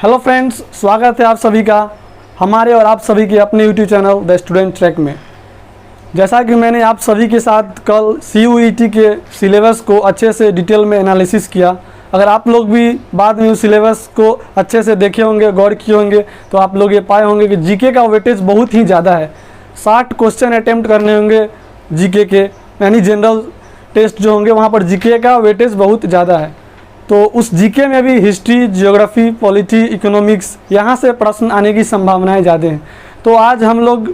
Hello friends, स्वागत है आप सभी का हमारे और आप सभी के अपने YouTube channel the student track में। जैसा कि मैंने आप सभी के साथ कल CUET के सिलेबस को अच्छे से डिटेल में एनालिसिस किया। अगर आप लोग भी बाद में उस सिलेबस को अच्छे से देखे होंगे, गौर किए होंगे, तो आप लोग ये पाए होंगे कि जीके का वेटेज बहुत ही ज़्यादा है। 60 क्वेश्चन अटैम्प्ट करने होंगे जीके के, यानी जनरल टेस्ट जो होंगे वहाँ पर जीके का वेटेज बहुत ज़्यादा है। तो उस जीके में भी हिस्ट्री, ज्योग्राफी, पॉलिटी, इकोनॉमिक्स, यहाँ से प्रश्न आने की संभावनाएं ज़्यादा हैं। तो आज हम लोग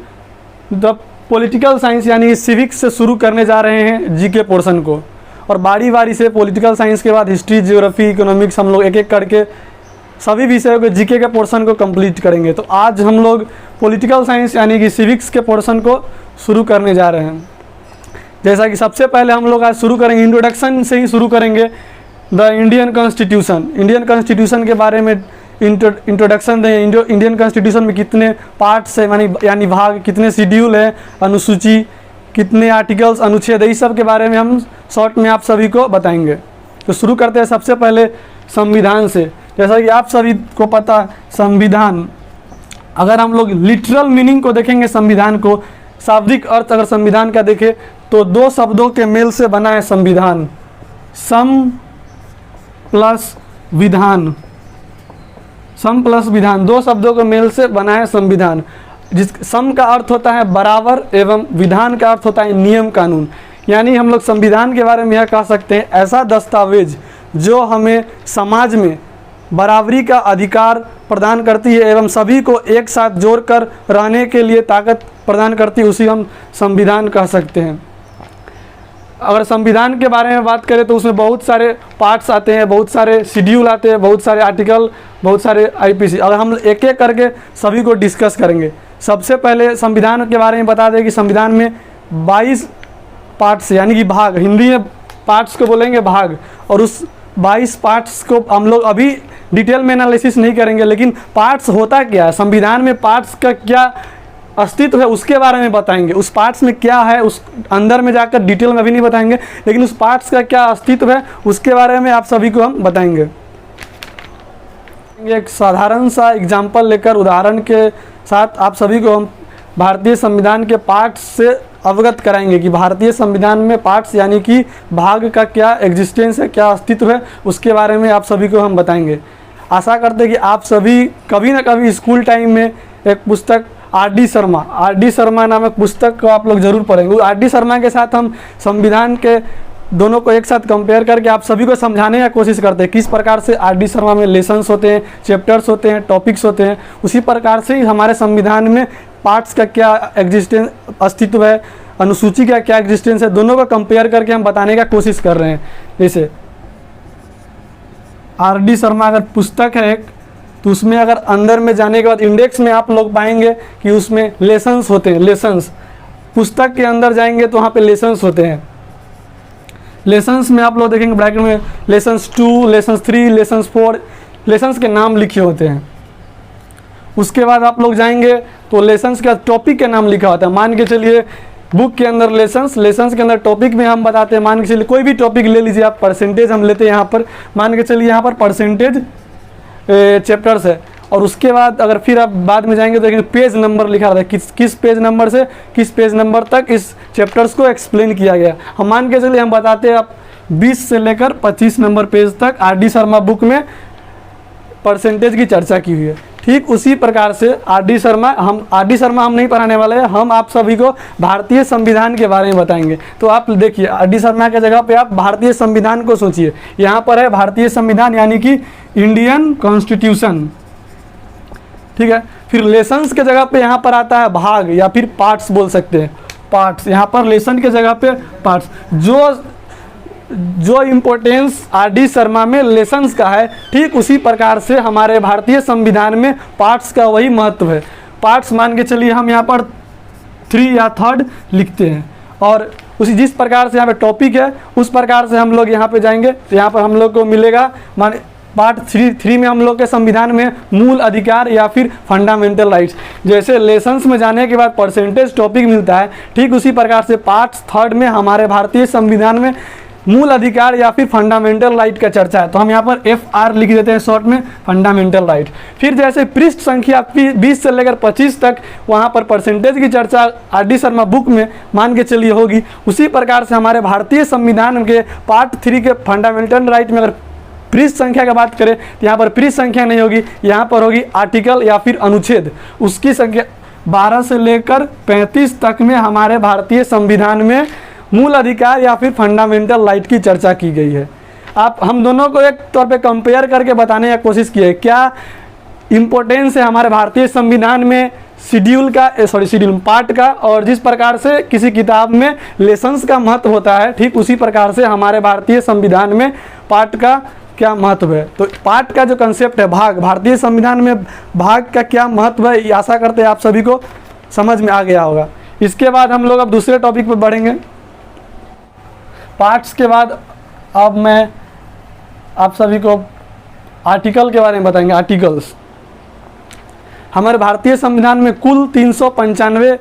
द पॉलिटिकल साइंस यानी सिविक्स से शुरू करने जा रहे हैं जीके पोर्शन को, और बारी बारी से पॉलिटिकल साइंस के बाद हिस्ट्री, ज्योग्राफी, इकोनॉमिक्स हम लोग एक एक करके सभी विषयों के जीके के पोर्शन को कंप्लीट करेंगे। तो आज हम लोग पॉलिटिकल साइंस यानी कि सिविक्स के पोर्शन को शुरू करने जा रहे हैं। जैसा कि सबसे पहले हम लोग आज शुरू करेंगे, इंट्रोडक्शन से ही शुरू करेंगे। द इंडियन कॉन्स्टिट्यूशन के बारे में इंट्रोडक्शन दें। इंडियन कॉन्स्टिट्यूशन में कितने पार्ट्स है, यानी भाग, कितने शेड्यूल है, अनुसूची, कितने आर्टिकल्स, अनुच्छेद, इस सब के बारे में हम शॉर्ट में आप सभी को बताएंगे। तो शुरू करते हैं सबसे पहले संविधान से। जैसा कि आप सभी को पता, संविधान, अगर हम लोग लिटरल मीनिंग को देखेंगे, संविधान को, शाब्दिक अर्थ अगर संविधान का देखें तो दो शब्दों के मेल से बना है संविधान, सम प्लस विधान। सम प्लस विधान, दो शब्दों के मेल से बना है संविधान। जिस सम का अर्थ होता है बराबर एवं विधान का अर्थ होता है नियम कानून। यानी हम लोग संविधान के बारे में यह कह सकते हैं, ऐसा दस्तावेज जो हमें समाज में बराबरी का अधिकार प्रदान करती है एवं सभी को एक साथ जोड़कर रहने के लिए ताकत प्रदान करती है, उसी हम संविधान कह सकते हैं। अगर संविधान के बारे में बात करें तो उसमें बहुत सारे पार्ट्स आते हैं, बहुत सारे शेड्यूल आते हैं, बहुत सारे आर्टिकल, बहुत सारे IPC। अगर हम एक एक करके सभी को डिस्कस करेंगे। सबसे पहले संविधान के बारे में बता दें कि संविधान में 22 पार्ट्स यानी कि भाग, हिंदी में पार्ट्स को बोलेंगे भाग, और उस 22 पार्ट्स को हम लोग अभी डिटेल में एनालिसिस नहीं करेंगे। लेकिन पार्ट्स होता क्या है, संविधान में पार्ट्स का क्या अस्तित्व है उसके बारे में बताएंगे। उस पार्ट्स में क्या है, उस अंदर में जाकर डिटेल में अभी नहीं बताएंगे, लेकिन उस पार्ट्स का क्या अस्तित्व है उसके बारे में आप सभी को हम बताएंगे। एक साधारण सा एग्जाम्पल लेकर, उदाहरण के साथ आप सभी को हम भारतीय संविधान के पार्ट्स से अवगत कराएंगे कि भारतीय संविधान में पार्ट्स यानी कि भाग का क्या एग्जिस्टेंस है, क्या अस्तित्व है, उसके बारे में आप सभी को हम बताएंगे। आशा करते हैं कि आप सभी कभी ना कभी स्कूल टाइम में एक पुस्तक R.D. शर्मा नामक पुस्तक को आप लोग जरूर पढ़ेंगे। R.D. शर्मा के साथ हम संविधान के दोनों को एक साथ कंपेयर करके आप सभी को समझाने की कोशिश करते हैं किस प्रकार से R.D. शर्मा में लेसन्स होते हैं, चैप्टर्स होते हैं, टॉपिक्स होते हैं। उसी प्रकार से ही हमारे संविधान में पार्ट्स का क्या एग्जिस्टेंस, अस्तित्व है, अनुसूची का क्या एग्जिस्टेंस है, दोनों को कंपेयर करके हम बताने का कोशिश कर रहे हैं। जैसे R.D. शर्मा अगर पुस्तक है एक, तो उसमें अगर अंदर में जाने के बाद इंडेक्स में आप लोग पाएंगे कि उसमें लेसन्स होते हैं। लेसन्स, पुस्तक के अंदर जाएंगे तो वहाँ पे लेसन्स होते हैं। लेसन्स में आप लोग देखेंगे ब्रैकेट में लेसन्स 2, लेसन्स 3, लेसन्स 4, लेसन्स के नाम लिखे होते हैं। उसके बाद आप लोग जाएंगे तो लेसन्स का टॉपिक के नाम लिखा होता है। मान के चलिए बुक के अंदर लेसन्स के अंदर टॉपिक में हम बताते हैं, मान के चलिए कोई भी टॉपिक ले लीजिए आप, परसेंटेज हम लेते हैं यहाँ पर, मान के चलिए यहाँ पर परसेंटेज चैप्टर्स है। और उसके बाद अगर फिर आप बाद में जाएंगे तो देखेंगे पेज नंबर लिखा रहता है, किस पेज नंबर से किस पेज नंबर तक इस चैप्टर्स को एक्सप्लेन किया गया। हम मान के चलिए हम बताते हैं आप 20 से लेकर 25 नंबर पेज तक R.D. शर्मा बुक में परसेंटेज की चर्चा की हुई है। ठीक उसी प्रकार से R.D. शर्मा हम नहीं पढ़ाने वाले हैं, हम आप सभी को भारतीय संविधान के बारे में बताएंगे। तो आप देखिए R.D. शर्मा के जगह पे आप भारतीय संविधान को सोचिए। यहाँ पर है भारतीय संविधान यानी कि इंडियन कॉन्स्टिट्यूशन, ठीक है। फिर लेसन्स के जगह पे यहाँ पर आता है भाग या फिर पार्ट्स बोल सकते हैं, पार्ट्स। यहाँ पर लेसन के जगह पे पार्ट्स। जो इम्पोर्टेंस R.D. शर्मा में लेसन्स का है, ठीक उसी प्रकार से हमारे भारतीय संविधान में पार्ट्स का वही महत्व है। पार्ट्स मान के चलिए हम यहाँ पर 3 या 3rd लिखते हैं, और उसी जिस प्रकार से यहाँ पे टॉपिक है उस प्रकार से हम लोग यहाँ पे जाएंगे तो यहाँ पर हम लोग को मिलेगा मान पार्ट 3 में हम लोग के संविधान में मूल अधिकार या फिर फंडामेंटल राइट्स। जैसे लेसन्स में जाने के बाद परसेंटेज टॉपिक मिलता है, ठीक उसी प्रकार से पार्ट 3rd में हमारे भारतीय संविधान में मूल अधिकार या फिर फंडामेंटल राइट का चर्चा है, तो हम यहाँ पर FR लिख देते हैं शॉर्ट में, फंडामेंटल राइट। फिर जैसे पृष्ठ संख्या 20 से लेकर 25 तक वहाँ पर परसेंटेज की चर्चा RD शर्मा बुक में मान के चलिए होगी, उसी प्रकार से हमारे भारतीय संविधान के पार्ट 3 के फंडामेंटल राइट में अगर पृष्ठ संख्या की बात करें तो यहाँ पर पृष्ठ संख्या नहीं होगी, यहाँ पर होगी आर्टिकल या फिर अनुच्छेद। उसकी संख्या 12 से लेकर 35 तक में हमारे भारतीय संविधान में मूल अधिकार या फिर फंडामेंटल राइट की चर्चा की गई है। आप हम दोनों को एक तौर पे कंपेयर करके बताने की कोशिश की है, क्या इम्पोर्टेंस है हमारे भारतीय संविधान में शेड्यूल पार्ट का, और जिस प्रकार से किसी किताब में लेसन्स का महत्व होता है, ठीक उसी प्रकार से हमारे भारतीय संविधान में पार्ट का क्या महत्व है। तो पार्ट का जो कंसेप्ट है, भाग, भारतीय संविधान में भाग का क्या महत्व है, ये आशा करते हैं आप सभी को समझ में आ गया होगा। इसके बाद हम लोग अब दूसरे टॉपिक पर बढ़ेंगे। पार्ट्स के बाद अब मैं आप सभी को आर्टिकल के बारे में बताएंगे। आर्टिकल्स, हमारे भारतीय संविधान में कुल 395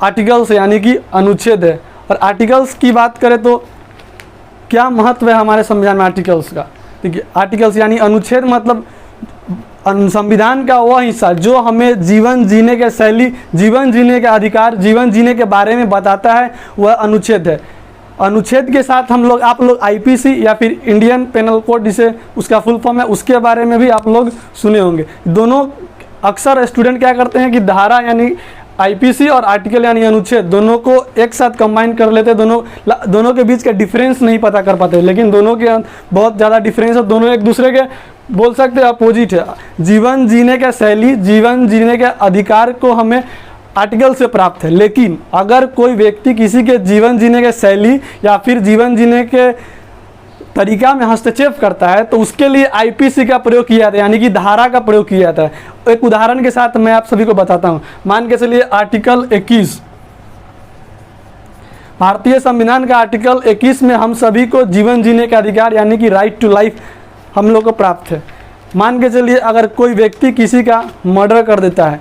आर्टिकल्स यानी कि अनुच्छेद है। और आर्टिकल्स की बात करें तो क्या महत्व है हमारे संविधान में आर्टिकल्स का। देखिए, आर्टिकल्स यानी अनुच्छेद मतलब संविधान का वह हिस्सा जो हमें जीवन जीने के शैली, जीवन जीने के अधिकार, जीवन जीने के बारे में बताता है, वह अनुच्छेद है। अनुच्छेद के साथ आप लोग IPC या फिर इंडियन पेनल कोड, जिसे उसका फुल फॉर्म है, उसके बारे में भी आप लोग सुने होंगे। दोनों अक्सर स्टूडेंट क्या करते हैं कि धारा यानी IPC और आर्टिकल यानी अनुच्छेद दोनों को एक साथ कंबाइन कर लेते हैं, दोनों के बीच का डिफरेंस नहीं पता कर पाते, लेकिन दोनों के बहुत ज़्यादा डिफरेंस है, दोनों एक दूसरे के बोल सकते हैं अपोजिट है। जीवन जीने का शैली, जीवन जीने के अधिकार को हमें आर्टिकल से प्राप्त है, लेकिन अगर कोई व्यक्ति किसी के जीवन जीने के शैली या फिर जीवन जीने के तरीका में हस्तक्षेप करता है तो उसके लिए IPC का प्रयोग किया जाता है, यानी कि धारा का प्रयोग किया जाता है। एक उदाहरण के साथ मैं आप सभी को बताता हूं। मान के चलिए आर्टिकल 21, भारतीय संविधान का आर्टिकल 21 में हम सभी को जीवन जीने का अधिकार यानी कि राइट टू लाइफ हम लोग को प्राप्त है। मान के चलिए अगर कोई व्यक्ति किसी का मर्डर कर देता है,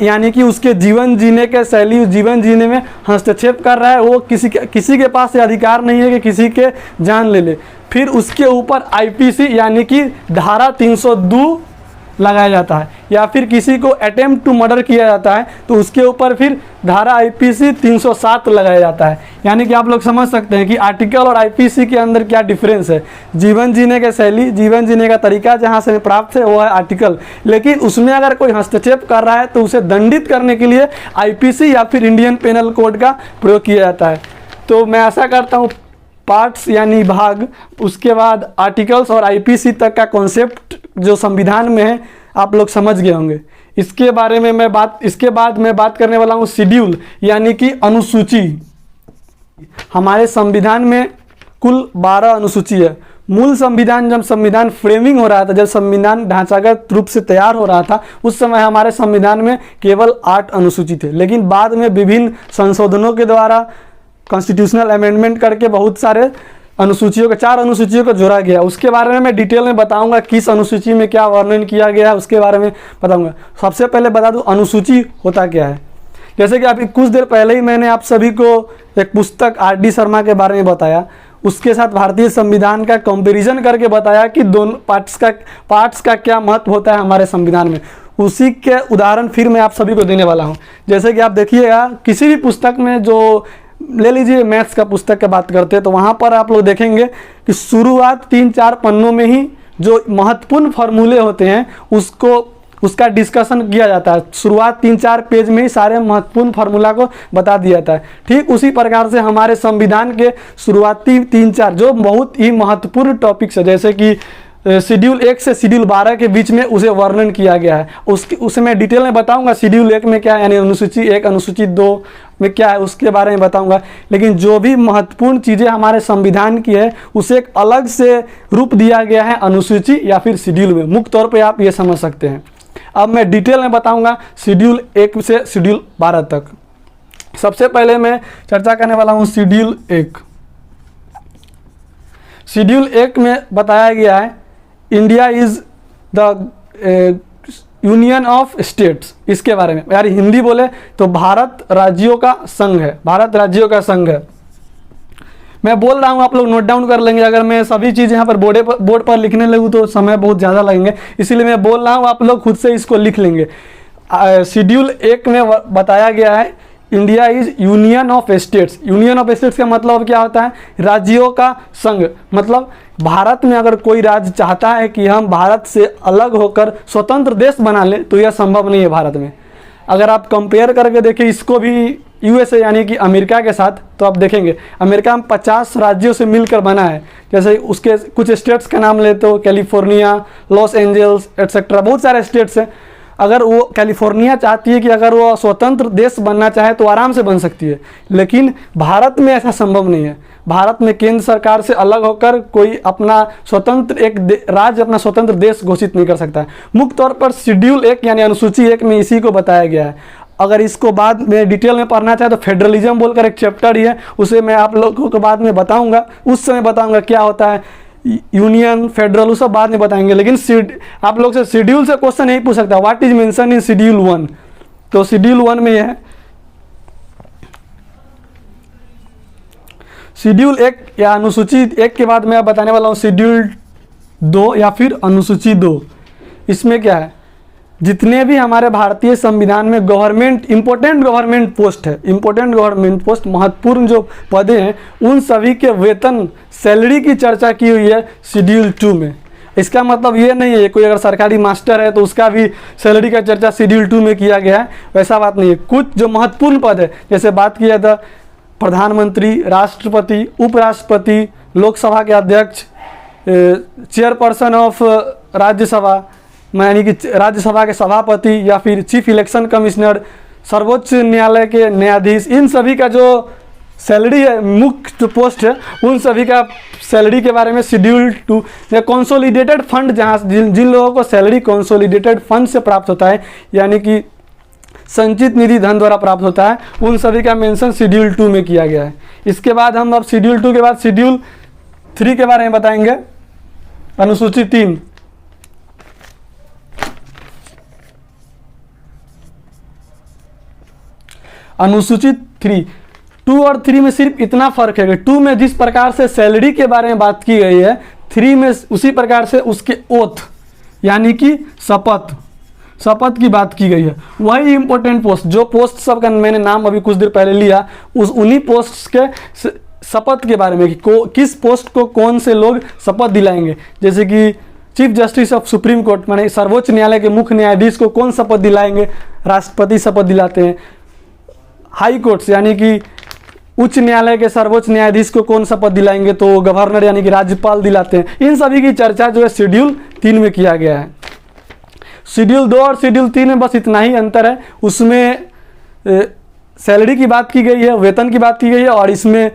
यानी कि उसके जीवन जीने के शैली, जीवन जीने में हस्तक्षेप कर रहा है, वो किसी के पास ये अधिकार नहीं है कि किसी के जान ले ले, फिर उसके ऊपर IPC यानी कि धारा 302 लगाया जाता है। या फिर किसी को अटेम्प्ट टू मर्डर किया जाता है तो उसके ऊपर फिर धारा IPC 307 लगाया जाता है। यानी कि आप लोग समझ सकते हैं कि आर्टिकल और IPC के अंदर क्या डिफरेंस है। जीवन जीने के शैली, जीवन जीने का तरीका जहाँ से प्राप्त है वो है आर्टिकल, लेकिन उसमें अगर कोई हस्तक्षेप कर रहा है तो उसे दंडित करने के लिए IPC या फिर इंडियन पेनल कोड का प्रयोग किया जाता है। तो मैं आशा करता हूँ पार्ट्स यानी भाग, उसके बाद आर्टिकल्स और IPC तक का कॉन्सेप्ट जो संविधान में है आप लोग समझ गए होंगे। इसके बारे में इसके बाद मैं बात करने वाला हूँ शेड्यूल यानी कि अनुसूची। हमारे संविधान में कुल 12 अनुसूची है। मूल संविधान, जब संविधान फ्रेमिंग हो रहा था, जब संविधान ढांचागत रूप से तैयार हो रहा था, उस समय हमारे संविधान में केवल 8 अनुसूची थे, लेकिन बाद में विभिन्न संशोधनों के द्वारा कॉन्स्टिट्यूशनल अमेंडमेंट करके बहुत सारे अनुसूचियों को, 4 अनुसूचियों को जोड़ा गया। उसके बारे में मैं डिटेल में बताऊंगा, किस अनुसूची में क्या वर्णन किया गया है उसके बारे में बताऊंगा। सबसे पहले बता दूं अनुसूची होता क्या है। जैसे कि अभी कुछ देर पहले ही मैंने आप सभी को एक पुस्तक RD शर्मा के बारे में बताया, उसके साथ भारतीय संविधान का कंपैरिजन करके बताया कि दोनों पार्ट्स का क्या महत्व होता है हमारे संविधान में। उसी के उदाहरण फिर मैं आप सभी को देने वाला हूँ। जैसे कि आप देखिएगा किसी भी पुस्तक में, जो ले लीजिए मैथ्स का पुस्तक की बात करते हैं तो वहाँ पर आप लोग देखेंगे कि शुरुआत 3-4 पन्नों में ही जो महत्वपूर्ण फार्मूले होते हैं उसका डिस्कशन किया जाता है। शुरुआत 3-4 पेज में ही सारे महत्वपूर्ण फार्मूला को बता दिया जाता है। ठीक उसी प्रकार से हमारे संविधान के शुरुआती 3-4 जो बहुत ही महत्वपूर्ण टॉपिक्स है, जैसे कि शेड्यूल 1 से शेड्यूल 12 के बीच में उसे वर्णन किया गया है। उसे मैं डिटेल में बताऊंगा शेड्यूल 1 में क्या है, यानी अनुसूची 1 अनुसूची 2 में क्या है उसके बारे में बताऊंगा। लेकिन जो भी महत्वपूर्ण चीज़ें हमारे संविधान की है उसे एक अलग से रूप दिया गया है अनुसूची या फिर शेड्यूल में। मुख्य तौर पर आप ये समझ सकते हैं। अब मैं डिटेल में बताऊंगा शेड्यूल 1 से शेड्यूल 12 तक। सबसे पहले मैं चर्चा करने वाला हूँ शेड्यूल 1। शेड्यूल 1 में बताया गया है India is the union of states, इसके बारे में। यार हिंदी बोले तो भारत राज्यों का संघ है, भारत राज्यों का संघ है। मैं बोल रहा हूँ, आप लोग नोट डाउन कर लेंगे। अगर मैं सभी चीज़ यहाँ पर बोर्ड पर लिखने लगूँ तो समय बहुत ज़्यादा लगेंगे, इसीलिए मैं बोल रहा हूँ, आप लोग खुद से इसको लिख लेंगे। शेड्यूल 1 में बताया गया है India is union of states. Union of states का मतलब क्या होता है? राज्यों का संघ। मतलब भारत में अगर कोई राज्य चाहता है कि हम भारत से अलग होकर स्वतंत्र देश बना लें तो यह संभव नहीं है भारत में। अगर आप कंपेयर करके देखें इसको भी यूएसए यानी कि अमेरिका के साथ, तो आप देखेंगे अमेरिका में 50 राज्यों से मिलकर बना है। जैसे उसके कुछ स्टेट्स का नाम लेते हो, कैलिफोर्निया, लॉस एंजल्स एट्सेट्रा, बहुत सारे स्टेट्स हैं। अगर वो कैलिफोर्निया चाहती है कि अगर वो स्वतंत्र देश बनना चाहे तो आराम से बन सकती है, लेकिन भारत में ऐसा संभव नहीं है। भारत में केंद्र सरकार से अलग होकर कोई अपना स्वतंत्र एक राज्य अपना स्वतंत्र देश घोषित नहीं कर सकता है। मुख्य तौर पर शेड्यूल 1 यानी अनुसूची 1 में इसी को बताया गया है। अगर इसको बाद में डिटेल में पढ़ना चाहे तो फेडरलिज्म बोलकर एक चैप्टर ही है, उसे मैं आप लोगों को बाद में बताऊंगा, उस समय बताऊंगा क्या होता है यूनियन, फेडरल, सब बाद में बताएंगे। लेकिन आप लोग से शेड्यूल से क्वेश्चन नहीं पूछ सकता, what is mention in schedule 1। तो शेड्यूल 1 में यह है शेड्यूल 1 या अनुसूची 1 के बाद मैं बताने वाला हूँ शेड्यूल 2 या फिर अनुसूची 2। इसमें क्या है, जितने भी हमारे भारतीय संविधान में गवर्नमेंट इंपॉर्टेंट गवर्नमेंट पोस्ट है, इंपॉर्टेंट गवर्नमेंट पोस्ट महत्वपूर्ण जो पदें हैं, उन सभी के वेतन सैलरी की चर्चा की हुई है शेड्यूल 2 में। इसका मतलब ये नहीं है कोई अगर सरकारी मास्टर है तो उसका भी सैलरी का चर्चा शेड्यूल 2 में किया गया है, वैसा बात नहीं है। कुछ जो महत्वपूर्ण पद है, जैसे बात किया था प्रधानमंत्री, राष्ट्रपति, उपराष्ट्रपति, लोकसभा के अध्यक्ष, चेयरपर्सन ऑफ राज्यसभा यानी कि राज्यसभा के सभापति, या फिर चीफ इलेक्शन कमिश्नर, सर्वोच्च न्यायालय के न्यायाधीश, इन सभी का जो सैलरी है, मुख्य जो पोस्ट है, उन सभी का सैलरी के बारे में शेड्यूल 2 या कंसोलिडेटेड फंड, जहाँ जिन लोगों को सैलरी कंसोलिडेटेड फंड से प्राप्त होता है यानी कि संचित निधि धन द्वारा प्राप्त होता है, उन सभी का मेंशन शेड्यूल 2 में किया गया है। इसके बाद हम अब शेड्यूल 2 के बाद शेड्यूल 3 के बारे में बताएंगे, अनुसूची 3। अनुसूची 3, 2 और 3 में सिर्फ इतना फर्क है कि 2 में जिस प्रकार से सैलरी के बारे में बात की गई है, 3 में उसी प्रकार से उसके ओथ यानी कि शपथ की बात की गई है। वही इंपॉर्टेंट पोस्ट, जो पोस्ट सब का मैंने नाम अभी कुछ देर पहले लिया, उन्हीं पोस्ट के शपथ के बारे में कि किस पोस्ट को कौन से लोग शपथ दिलाएंगे। जैसे कि chief justice of supreme court माने सर्वोच्च न्यायालय के मुख्य न्यायाधीश को कौन शपथ दिलाएंगे, राष्ट्रपति शपथ दिलाते हैं। हाई कोर्ट्स यानी कि उच्च न्यायालय के सर्वोच्च न्यायाधीश को कौन शपथ दिलाएंगे, तो गवर्नर यानी कि राज्यपाल दिलाते हैं। इन सभी की चर्चा जो है शेड्यूल 3 में किया गया है। शेड्यूल 2 और शेड्यूल 3 में बस इतना ही अंतर है, उसमें सैलरी की बात की गई है, वेतन की बात की गई है, और इसमें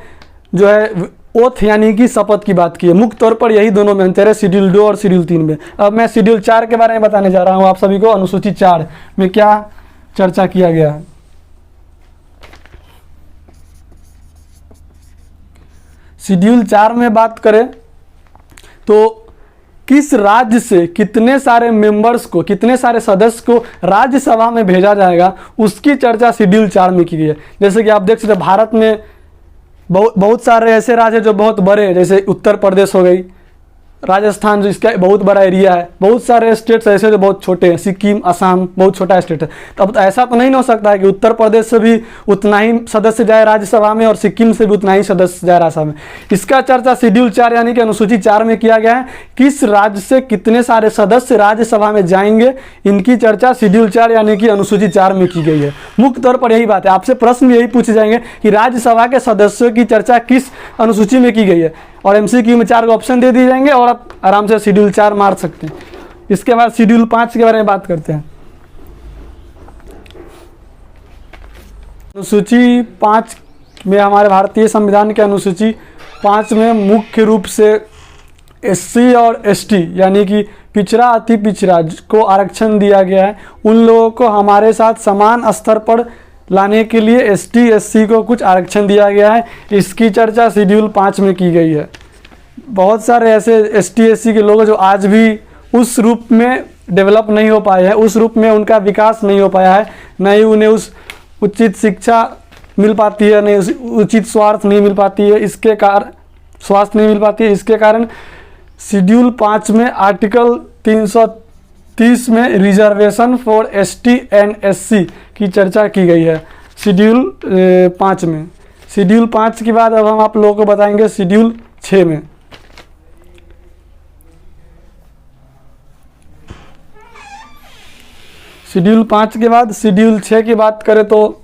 जो है ओथ यानी कि शपथ की बात की है। मुख्य तौर पर यही दोनों में अंतर है, शेड्यूल 2 और शेड्यूल 3 में। अब मैं शेड्यूल 4 के बारे में बताने जा रहा हूँ आप सभी को। अनुसूची 4 में क्या चर्चा किया गया है। शेड्यूल 4 में बात करें तो किस राज्य से कितने सारे मेंबर्स को, कितने सारे सदस्य को राज्यसभा में भेजा जाएगा, उसकी चर्चा शेड्यूल 4 में की गई है। जैसे कि आप देख सकते हैं भारत में बहुत सारे ऐसे राज्य हैं जो बहुत बड़े हैं, जैसे उत्तर प्रदेश हो गई, राजस्थान जो इसका बहुत बड़ा एरिया है, बहुत सारे स्टेट्स ऐसे जो बहुत छोटे हैं, सिक्किम, असम बहुत छोटा स्टेट है। तब ऐसा तो नहीं हो सकता है कि उत्तर प्रदेश से भी उतना ही सदस्य जाए राज्यसभा में और सिक्किम से भी उतना ही सदस्य जाए राज्यसभा में। इसका चर्चा शेड्यूल 4 यानी कि अनुसूची 4 में किया गया है। किस राज्य से कितने सारे सदस्य राज्यसभा में जाएंगे, इनकी चर्चा शेड्यूल 4 यानी कि अनुसूची 4 में की गई है। मुख्य तौर पर यही बात है, आपसे प्रश्न यही पूछे जाएंगे कि राज्यसभा के सदस्यों की चर्चा किस अनुसूची में की गई है, और एमसीक्यू में 4 ऑप्शन दे दिए जाएंगे और आप आराम से शेड्यूल 4 मार सकते हैं। इसके बाद शेड्यूल 5 के बारे में बात करते हैं। अनुसूची 5 में हमारे भारतीय संविधान के अनुसूची 5 में मुख्य रूप से एससी और एसटी यानी कि पिछड़ा अति पिछड़ा को आरक्षण दिया गया है। उन लोगों को हमारे साथ समान स्तर पर लाने के लिए एसटी एससी को कुछ आरक्षण दिया गया है। इसकी चर्चा शेड्यूल 5 में की गई है। बहुत सारे ऐसे एसटी एससी के लोग जो आज भी उस रूप में डेवलप नहीं हो पाए हैं, उस रूप में उनका विकास नहीं हो पाया है, न ही उन्हें उस उचित शिक्षा मिल पाती है, नहीं उचित स्वास्थ्य नहीं मिल पाती है, इसके कारण शेड्यूल 5 में आर्टिकल 330 में reservation for ST and SC की चर्चा की गई है शेड्यूल 5 में। शेड्यूल 5 के बाद अब हम आप लोगों को बताएंगे शेड्यूल 6 में। शेड्यूल 5 के बाद शेड्यूल 6 की बात करें तो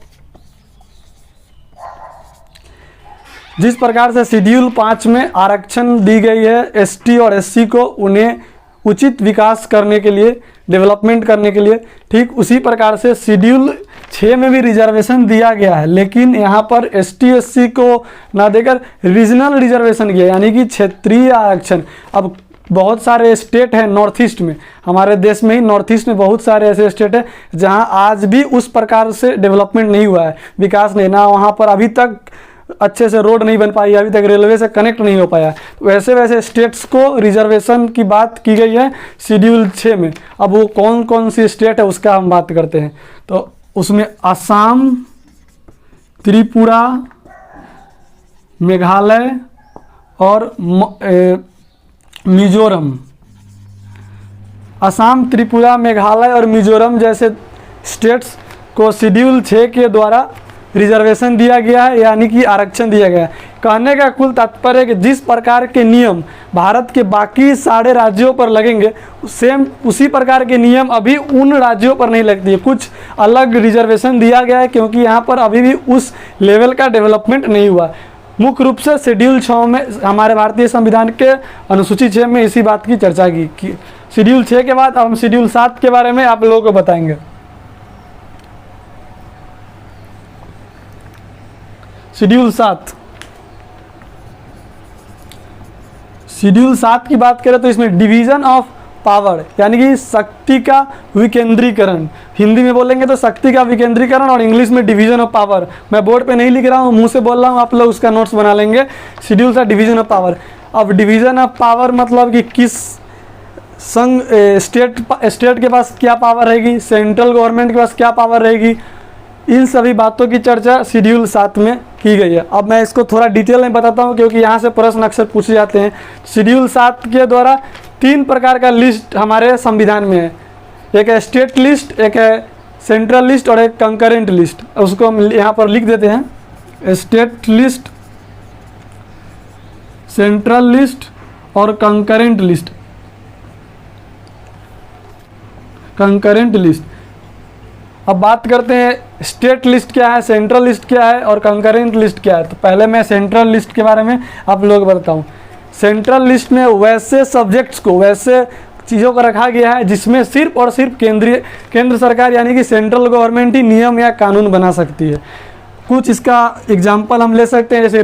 जिस प्रकार से शेड्यूल 5 में आरक्षण दी गई है एसटी और एससी को, उन्हें उचित विकास करने के लिए, डेवलपमेंट करने के लिए, ठीक उसी प्रकार से शेड्यूल 6 में भी रिजर्वेशन दिया गया है, लेकिन यहाँ पर एसटी एससी को ना देकर रीजनल रिजर्वेशन किया, यानी कि क्षेत्रीय आरक्षण। अब बहुत सारे स्टेट हैं नॉर्थ ईस्ट में, हमारे देश में ही नॉर्थ ईस्ट में बहुत सारे ऐसे स्टेट हैं जहाँ आज भी उस प्रकार से डेवलपमेंट नहीं हुआ है, विकास नहीं, ना वहाँ पर अभी तक अच्छे से रोड नहीं बन पाई, अभी तक रेलवे से कनेक्ट नहीं हो पाया। तो वैसे वैसे स्टेट्स को रिजर्वेशन की बात की गई है शेड्यूल 6 में। अब वो कौन कौन सी स्टेट है उसका हम बात करते हैं। तो उसमें असम, त्रिपुरा, मेघालय और मिजोरम। असम, त्रिपुरा, मेघालय और मिजोरम जैसे स्टेट्स को शेड्यूल 6 के द्वारा रिजर्वेशन दिया गया है, यानी कि आरक्षण दिया गया है। कहने का कुल तात्पर्य है कि जिस प्रकार के नियम भारत के बाकी सारे राज्यों पर लगेंगे, सेम उसी प्रकार के नियम अभी उन राज्यों पर नहीं लगती है। कुछ अलग रिजर्वेशन दिया गया है क्योंकि यहाँ पर अभी भी उस लेवल का डेवलपमेंट नहीं हुआ। मुख्य रूप से शेड्यूल 6 में, हमारे भारतीय संविधान के अनुसूची 6 में इसी बात की चर्चा की। शेड्यूल 6 के बाद अब हम शेड्यूल 7 के बारे में आप लोगों को बताएंगे। शेड्यूल 7 की बात करें तो इसमें डिवीजन ऑफ पावर, यानी कि शक्ति का विकेंद्रीकरण, हिंदी में बोलेंगे तो शक्ति का विकेंद्रीकरण और इंग्लिश में डिवीजन ऑफ पावर। मैं बोर्ड पे नहीं लिख रहा हूँ, मुंह से बोल रहा हूँ, आप लोग उसका नोट्स बना लेंगे। Schedule 7 division of power. अब डिवीजन ऑफ पावर मतलब कि किस संघ स्टेट के पास क्या पावर रहेगी, सेंट्रल गवर्नमेंट के पास क्या पावर रहेगी, इन सभी बातों की चर्चा शेड्यूल 7 में की गई है। अब मैं इसको थोड़ा डिटेल में बताता हूँ क्योंकि यहाँ से प्रश्न अक्सर पूछे जाते हैं। शेड्यूल 7 के द्वारा 3 प्रकार का लिस्ट हमारे संविधान में है। एक है स्टेट लिस्ट, एक है सेंट्रल लिस्ट और एक कंकरेंट लिस्ट। उसको हम यहाँ पर लिख देते हैं, स्टेट लिस्ट, सेंट्रल लिस्ट और कंकरेंट लिस्ट। Concurrent list. अब बात करते हैं स्टेट लिस्ट क्या है, सेंट्रल लिस्ट क्या है और कंकरेंट लिस्ट क्या है। तो पहले मैं सेंट्रल लिस्ट के बारे में आप लोग बताऊं। सेंट्रल लिस्ट में वैसे सब्जेक्ट्स को, वैसे चीज़ों को रखा गया है जिसमें सिर्फ और सिर्फ केंद्र सरकार यानी कि सेंट्रल गवर्नमेंट ही नियम या कानून बना सकती है। कुछ इसका एग्जाम्पल हम ले सकते हैं, जैसे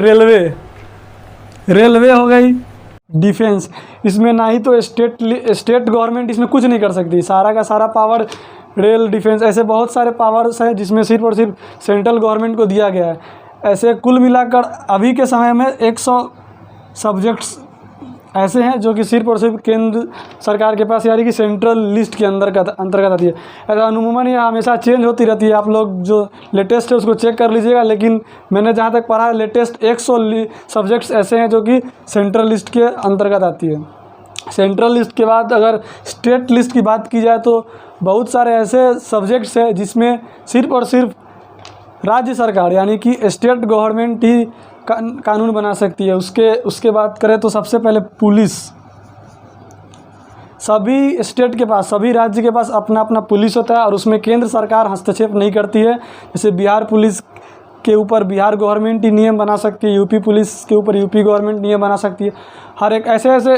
रेलवे हो गई, डिफेंस। इसमें ना ही तो स्टेट गवर्नमेंट इसमें कुछ नहीं कर सकती, सारा का सारा पावर रेल, डिफेंस, ऐसे बहुत सारे पावर्स हैं जिसमें सिर्फ और सिर्फ सेंट्रल गवर्नमेंट को दिया गया है। ऐसे कुल मिलाकर अभी के समय में 100 सब्जेक्ट्स ऐसे हैं जो कि सिर्फ और सिर्फ केंद्र सरकार के पास यानी कि सेंट्रल लिस्ट के अंतर्गत आती है। ऐसा अमूमन ये हमेशा चेंज होती रहती है, आप लोग जो लेटेस्ट है उसको चेक कर लीजिएगा। लेकिन मैंने जहाँ तक पढ़ा है लेटेस्ट 100 सब्जेक्ट्स ऐसे हैं जो कि सेंट्रल लिस्ट के अंतर्गत आती है। सेंट्रल लिस्ट के बाद अगर स्टेट लिस्ट की बात की जाए तो बहुत सारे ऐसे सब्जेक्ट्स हैं जिसमें सिर्फ और सिर्फ राज्य सरकार यानी कि स्टेट गवर्नमेंट ही कानून बना सकती है। उसके बात करें तो सबसे पहले पुलिस। सभी स्टेट के पास, सभी राज्य के पास अपना अपना पुलिस होता है और उसमें केंद्र सरकार हस्तक्षेप नहीं करती है। जैसे बिहार पुलिस के ऊपर बिहार गवर्नमेंट ही नियम बना सकती है, यूपी पुलिस के ऊपर यूपी गवर्नमेंट नियम बना सकती है। हर एक ऐसे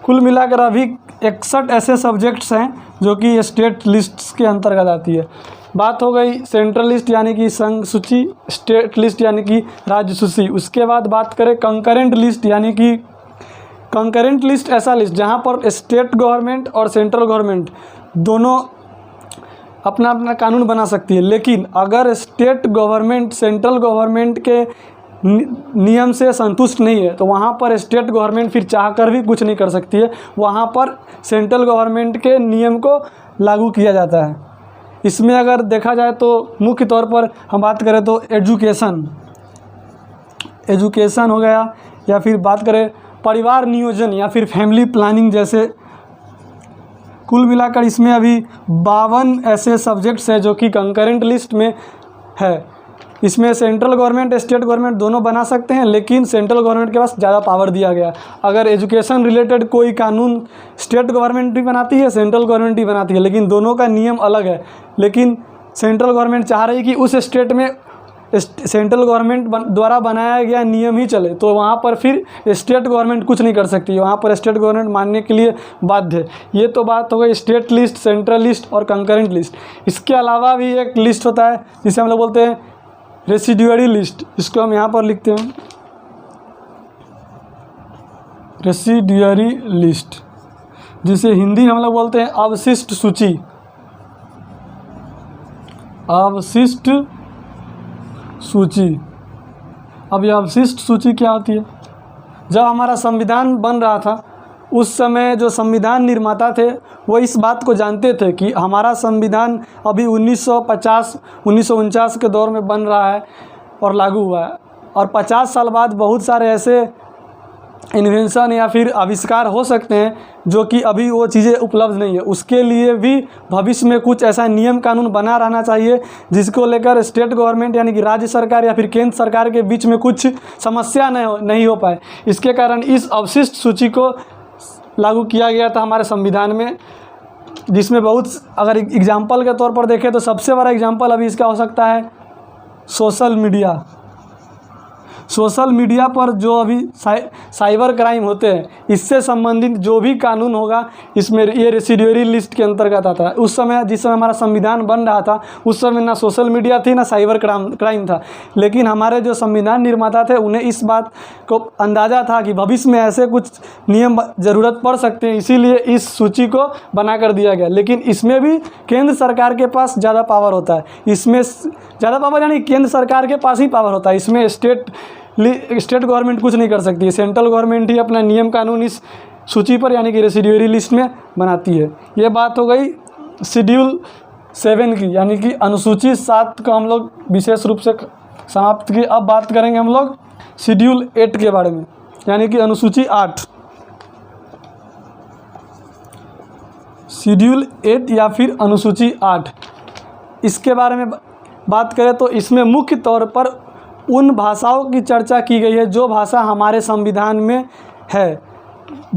कुल मिलाकर अभी 61 ऐसे सब्जेक्ट्स हैं जो कि स्टेट लिस्ट्स के अंतर्गत आती है। बात हो गई सेंट्रल लिस्ट यानी कि संघ सूची, स्टेट लिस्ट यानी कि राज्य सूची। उसके बाद बात करें कंकरेंट लिस्ट, यानी कि कंकरेंट लिस्ट ऐसा लिस्ट जहां पर स्टेट गवर्नमेंट और सेंट्रल गवर्नमेंट दोनों अपना अपना कानून बना सकती है। लेकिन अगर स्टेट गवर्नमेंट सेंट्रल गवर्नमेंट के नियम से संतुष्ट नहीं है तो वहाँ पर स्टेट गवर्नमेंट फिर चाहकर भी कुछ नहीं कर सकती है, वहाँ पर सेंट्रल गवर्नमेंट के नियम को लागू किया जाता है। इसमें अगर देखा जाए तो मुख्य तौर पर हम बात करें तो एजुकेशन हो गया, या फिर बात करें परिवार नियोजन या फिर फैमिली प्लानिंग जैसे। कुल मिलाकर इसमें अभी 52 ऐसे सब्जेक्ट्स हैं जो कि कंकरेंट लिस्ट में है। इसमें सेंट्रल गवर्नमेंट स्टेट गवर्नमेंट दोनों बना सकते हैं, लेकिन सेंट्रल गवर्नमेंट के पास ज़्यादा पावर दिया गया। अगर एजुकेशन रिलेटेड कोई कानून स्टेट गवर्नमेंट भी बनाती है, सेंट्रल गवर्नमेंट भी बनाती है, लेकिन दोनों का नियम अलग है। लेकिन सेंट्रल गवर्नमेंट चाह रही कि उस स्टेट में सेंट्रल गवर्नमेंट द्वारा बनाया गया नियम ही चले, तो वहाँ पर फिर स्टेट गवर्नमेंट कुछ नहीं कर सकती, वहाँ पर स्टेट गवर्नमेंट मानने के लिए बाध्य है। ये तो बात हो गई स्टेट लिस्ट, सेंट्रल लिस्ट और कंकरेंट लिस्ट। इसके अलावा भी एक लिस्ट होता है जिसे हम लोग बोलते हैं रेसिड्यूअरी लिस्ट। इसको हम यहाँ पर लिखते हैं रेसिड्यूअरी लिस्ट, जिसे हिंदी में हम लोग बोलते हैं अवशिष्ट सूची। अवशिष्ट सूची। अब यह अवशिष्ट सूची क्या होती है? जब हमारा संविधान बन रहा था उस समय जो संविधान निर्माता थे वो इस बात को जानते थे कि हमारा संविधान अभी 1950-1949 के दौर में बन रहा है और लागू हुआ है, और 50 साल बाद बहुत सारे ऐसे इन्वेंशन या फिर आविष्कार हो सकते हैं जो कि अभी वो चीज़ें उपलब्ध नहीं है। उसके लिए भी भविष्य में कुछ ऐसा नियम कानून बना रहना चाहिए जिसको लेकर स्टेट गवर्नमेंट यानी कि राज्य सरकार या फिर केंद्र सरकार के बीच में कुछ समस्या नहीं हो पाए। इसके कारण इस अवशिष्ट सूची को लागू किया गया था हमारे संविधान में, जिसमें बहुत, अगर एग्जाम्पल के तौर पर देखें तो सबसे बड़ा एग्जाम्पल अभी इसका हो सकता है सोशल मीडिया। सोशल मीडिया पर जो अभी साइबर क्राइम होते हैं, इससे संबंधित जो भी कानून होगा इसमें ये रेसिड्यूअरी लिस्ट के अंतर्गत आता है। उस समय जिस समय हमारा संविधान बन रहा था उस समय ना सोशल मीडिया थी ना साइबर क्राइम था, लेकिन हमारे जो संविधान निर्माता थे उन्हें इस बात को अंदाज़ा था कि भविष्य में ऐसे कुछ नियम ज़रूरत पड़ सकते हैं, इसीलिए इस सूची को बना कर दिया गया। लेकिन इसमें भी केंद्र सरकार के पास ज़्यादा पावर होता है। इसमें ज़्यादा पावर यानी केंद्र सरकार के पास ही पावर होता है, इसमें स्टेट गवर्नमेंट कुछ नहीं कर सकती है। सेंट्रल गवर्नमेंट ही अपना नियम कानून इस सूची पर यानी कि रेसिड्यूअरी लिस्ट में बनाती है। ये बात हो गई शेड्यूल 7 की, यानी कि अनुसूची 7 का हम लोग विशेष रूप से समाप्त की। अब बात करेंगे हम लोग शेड्यूल 8 के बारे में, यानी कि अनुसूची 8। शेड्यूल 8 या फिर अनुसूची 8, इसके बारे में बात करें तो इसमें मुख्य तौर पर उन भाषाओं की चर्चा की गई है जो भाषा हमारे संविधान में है।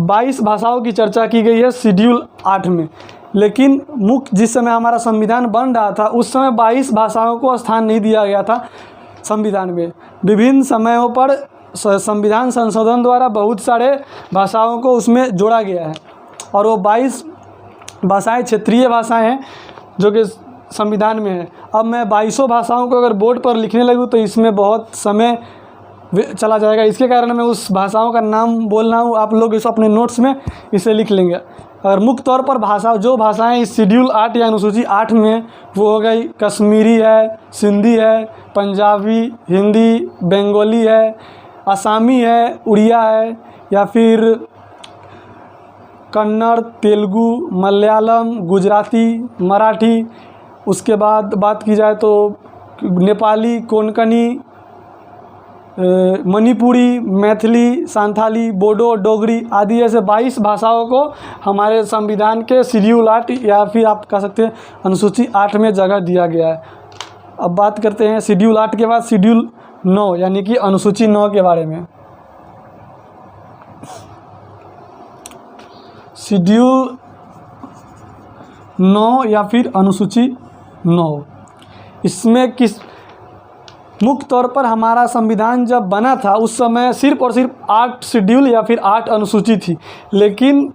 22 भाषाओं की चर्चा की गई है शेड्यूल 8 में, लेकिन मुख्य जिस समय हमारा संविधान बन रहा था उस समय 22 भाषाओं को स्थान नहीं दिया गया था संविधान में। विभिन्न समयों पर संविधान संशोधन द्वारा बहुत सारे भाषाओं को उसमें जोड़ा गया है, और वो 22 भाषाएँ क्षेत्रीय भाषाएँ हैं जो कि संविधान में है। अब मैं 22 भाषाओं को अगर बोर्ड पर लिखने लगूँ तो इसमें बहुत समय चला जाएगा, इसके कारण मैं उस भाषाओं का नाम बोल रहा हूँ, आप लोग इस अपने नोट्स में इसे लिख लेंगे। अगर मुख्य तौर पर जो भाषाएं इस शेड्यूल 8 या अनुसूची 8 में, वो हो गई कश्मीरी है, सिंधी है, पंजाबी, हिंदी, बंगाली है, आसामी है, उड़िया है, या फिर कन्नड़, तेलुगु, मलयालम, गुजराती, मराठी। उसके बाद बात की जाए तो नेपाली, कोंकणी, मणिपुरी, मैथिली, संथाली, बोडो, डोगरी आदि ऐसे 22 भाषाओं को हमारे संविधान के शेड्यूल 8 या फिर आप कह सकते हैं अनुसूची 8 में जगह दिया गया है। अब बात करते हैं शेड्यूल 8 के बाद शेड्यूल 9 यानी कि अनुसूची 9 के बारे में। शेड्यूल 9 या फिर अनुसूची 9, इसमें किस मुख्य तौर पर हमारा संविधान जब बना था उस समय सिर्फ और सिर्फ 8 शेड्यूल या फिर 8 अनुसूची थी, लेकिन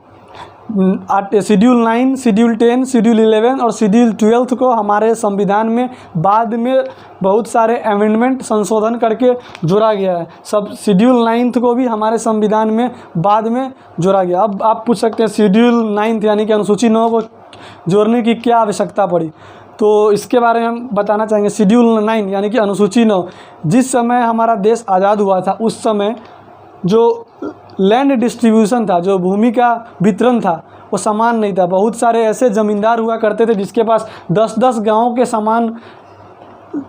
शेड्यूल 9, शेड्यूल 10, शेड्यूल 11 और शेड्यूल 12 को हमारे संविधान में बाद में बहुत सारे अमेंडमेंट संशोधन करके जोड़ा गया है। सब शेड्यूल 9 को भी हमारे संविधान में बाद में जोड़ा गया। अब आप पूछ सकते हैं शेड्यूल 9 यानी कि अनुसूची 9 को जोड़ने की क्या आवश्यकता पड़ी, तो इसके बारे में हम बताना चाहेंगे। शेड्यूल 9 यानी कि अनुसूची 9, जिस समय हमारा देश आज़ाद हुआ था उस समय जो लैंड डिस्ट्रीब्यूशन था, जो भूमि का वितरण था वो समान नहीं था। बहुत सारे ऐसे ज़मींदार हुआ करते थे जिसके पास 10-10 गाँव के समान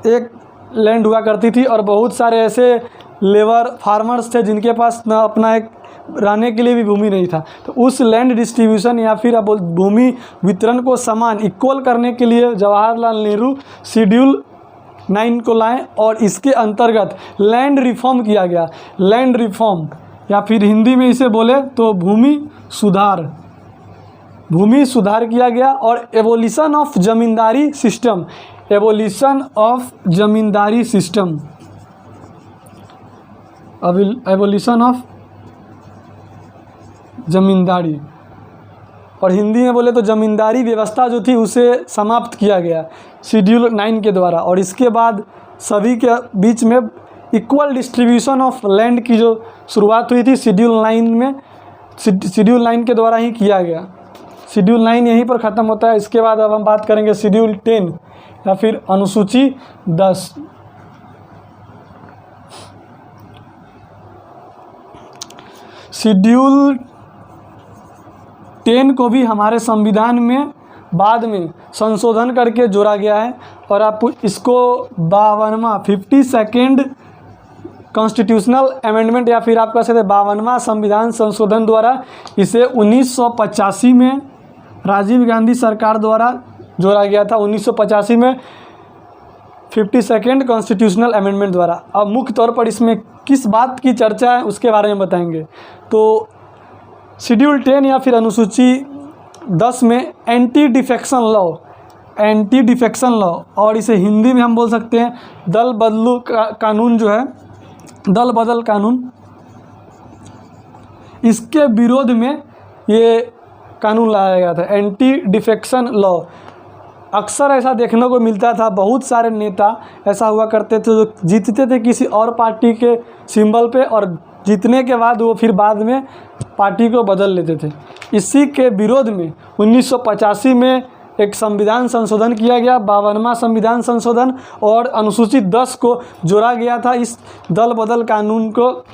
एक लैंड हुआ करती थी, और बहुत सारे ऐसे लेबर फार्मर्स थे जिनके पास ना अपना एक रहने के लिए भी भूमि नहीं था। तो उस लैंड डिस्ट्रीब्यूशन या फिर अब भूमि वितरण को समान इक्वल करने के लिए जवाहरलाल नेहरू शेड्यूल 9 को लाए, और इसके अंतर्गत लैंड रिफॉर्म किया गया। लैंड रिफॉर्म या फिर हिंदी में इसे बोले तो भूमि सुधार किया गया। और evolution of zamindari system, evolution of zamindari system, evolution of zamindari, और हिंदी में बोले तो जमींदारी व्यवस्था जो थी उसे समाप्त किया गया शेड्यूल 9 के द्वारा। और इसके बाद सभी के बीच में इक्वल डिस्ट्रीब्यूशन ऑफ लैंड की जो शुरुआत हुई थी शेड्यूल 9 में, शेड्यूल 9 के द्वारा ही किया गया। शेड्यूल 9 यहीं पर ख़त्म होता है। इसके बाद अब हम बात करेंगे शेड्यूल 10 या फिर अनुसूची 10। शेड्यूल 10 को भी हमारे संविधान में बाद में संशोधन करके जोड़ा गया है, और आप इसको 52वां 52nd कॉन्स्टिट्यूशनल अमेंडमेंट या फिर आप कह सकते हैं 52वां संविधान संशोधन द्वारा इसे 1985 में राजीव गांधी सरकार द्वारा जोड़ा गया था। 1985 में 52nd कॉन्स्टिट्यूशनल अमेंडमेंट द्वारा। अब मुख्य तौर पर इसमें किस बात की चर्चा है उसके बारे में बताएंगे। तो शेड्यूल 10 या फिर अनुसूची 10 में anti defection law, anti defection law, और इसे हिंदी में हम बोल सकते हैं दल बदलू कानून जो है, दल बदल कानून, इसके विरोध में ये कानून लाया गया था, एंटी डिफेक्शन लॉ। अक्सर ऐसा देखने को मिलता था, बहुत सारे नेता ऐसा हुआ करते थे जो जीतते थे किसी और पार्टी के सिंबल पे, और जीतने के बाद वो फिर बाद में पार्टी को बदल लेते थे। इसी के विरोध में 1985 में एक संविधान संशोधन किया गया, 52वां संविधान संशोधन, और अनुसूची 10 को जोड़ा गया था इस दल बदल कानून को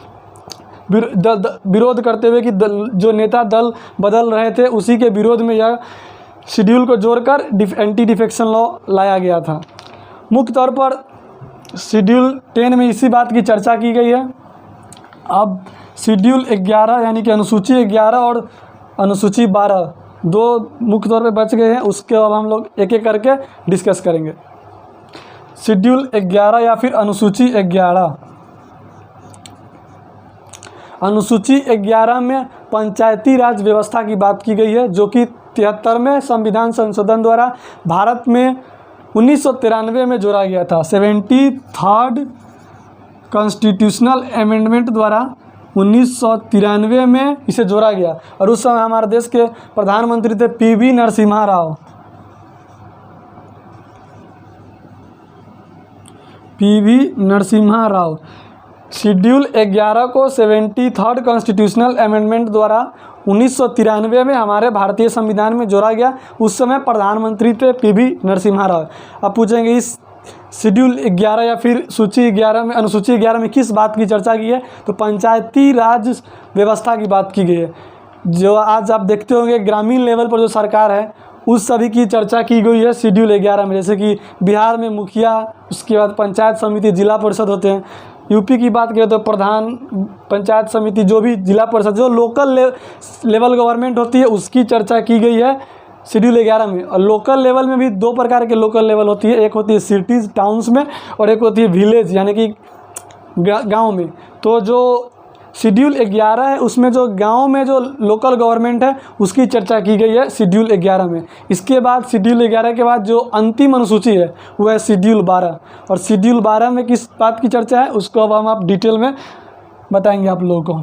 विरोध करते हुए कि जो नेता दल बदल रहे थे उसी के विरोध में यह शेड्यूल को जोड़कर एंटी डिफेक्शन लॉ लाया गया था। मुख्य तौर पर शेड्यूल 10 में इसी बात की चर्चा की गई है। अब शेड्यूल 11 यानी कि अनुसूची 11 और अनुसूची 12 दो मुख्य तौर पे बच गए हैं, उसके अब हम लोग एक एक करके डिस्कस करेंगे। शेड्यूल 11 या फिर अनुसूची 11, अनुसूची 11 में पंचायती राज व्यवस्था की बात की गई है, जो कि 73वें संविधान संशोधन द्वारा भारत में 1993 में जोड़ा गया था। 73rd कॉन्स्टिट्यूशनल अमेंडमेंट द्वारा 1993 में इसे जोड़ा गया, और उस समय हमारे देश के प्रधानमंत्री थे पी.वी. नरसिम्हा राव। पी.वी. नरसिम्हा राव। शेड्यूल 11 को 73rd कॉन्स्टिट्यूशनल अमेंडमेंट द्वारा 1993 में हमारे भारतीय संविधान में जोड़ा गया। उस समय प्रधानमंत्री थे पी.वी. नरसिम्हा राव। अब पूछेंगे इस शेड्यूल 11 या फिर सूची 11 में, अनुसूची 11 में किस बात की चर्चा की है, तो पंचायती राज व्यवस्था की बात की गई है। जो आज आप देखते होंगे ग्रामीण लेवल पर जो सरकार है उस सभी की चर्चा की गई है शेड्यूल 11 में। जैसे कि बिहार में मुखिया, उसके बाद पंचायत समिति, जिला परिषद होते हैं। यूपी की बात करें तो प्रधान पंचायत समिति, जो भी जिला परिषद, जो लोकल लेवल गवर्नमेंट होती है उसकी चर्चा की गई है शेड्यूल 11 में। और लोकल लेवल में भी दो प्रकार के लोकल लेवल होती है, एक होती है सिटीज़ टाउन्स में, और एक होती है विलेज यानी कि गांव में। तो जो शेड्यूल 11 है उसमें जो गांव में जो लोकल गवर्नमेंट है उसकी चर्चा की गई है शेड्यूल 11 में। इसके बाद शेड्यूल 11 के बाद जो अंतिम अनुसूची है वो है शेड्यूल 12, और शेड्यूल 12 में किस बात की चर्चा है उसको अब हम आप डिटेल में बताएंगे आप लोगों को।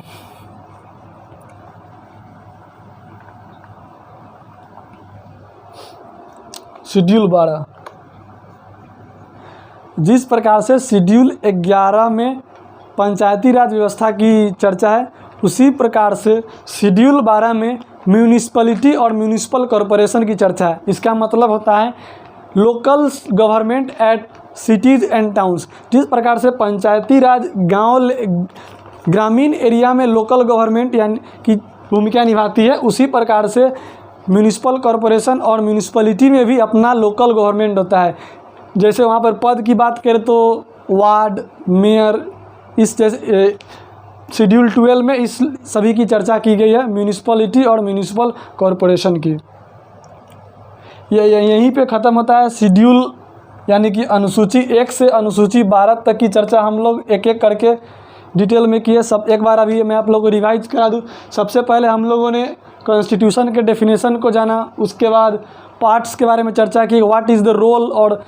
शेड्यूल 12, जिस प्रकार से शेड्यूल 11 में पंचायती राज व्यवस्था की चर्चा है, उसी प्रकार से शेड्यूल 12 में म्यूनिसिपैलिटी और म्यूनिसिपल कॉरपोरेशन की चर्चा है। इसका मतलब होता है local government at cities and towns. जिस प्रकार से पंचायती राज ग्रामीण एरिया में लोकल गवर्नमेंट यानी की भूमिका निभाती है, उसी प्रकार से म्यूनिसिपल कॉरपोरेशन और म्यूनिसिपैलिटी में भी अपना लोकल गवर्नमेंट होता है। जैसे वहाँ पर पद की बात करें तो वार्ड, मेयर, इस जैसे शेड्यूल 12 में इस सभी की चर्चा की गई है, म्यूनिसिपैलिटी और म्यूनिसिपल कॉरपोरेशन की। यहीं पे ख़त्म होता है शेड्यूल यानी कि अनुसूची 1 से अनुसूची 12 तक की चर्चा हम लोग एक एक करके डिटेल में किए। सब एक बार अभी मैं आप लोगों को रिवाइज करा दूँ। सबसे पहले हम लोगों ने कॉन्स्टिट्यूशन के डेफिनेशन को जाना, उसके बाद पार्ट्स के बारे में चर्चा की, व्हाट इज़ द रोल और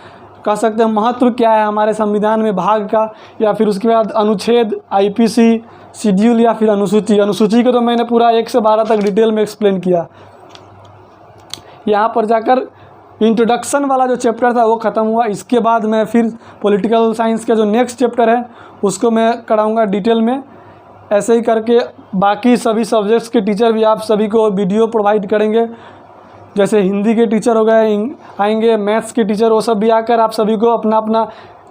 कह सकते हैं महत्व क्या है हमारे संविधान में भाग का, या फिर उसके बाद अनुच्छेद, आईपीसी, शेड्यूल या फिर अनुसूची। अनुसूची को तो मैंने पूरा 1 से 12 तक डिटेल में एक्सप्लेन किया। यहाँ पर जाकर इंट्रोडक्शन वाला जो चैप्टर था वो ख़त्म हुआ। इसके बाद मैं फिर पॉलिटिकल साइंस का जो नेक्स्ट चैप्टर है उसको मैं कराऊंगा डिटेल में। ऐसे ही करके बाकी सभी सब्जेक्ट्स के टीचर भी आप सभी को वीडियो प्रोवाइड करेंगे। जैसे हिंदी के टीचर हो गए आएंगे, मैथ्स के टीचर, वो सब भी आकर आप सभी को अपना अपना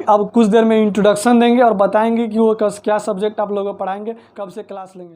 अब कुछ देर में इंट्रोडक्शन देंगे और बताएंगे कि वो क्या सब्जेक्ट आप लोगों को पढ़ाएंगे, कब से क्लास लेंगे।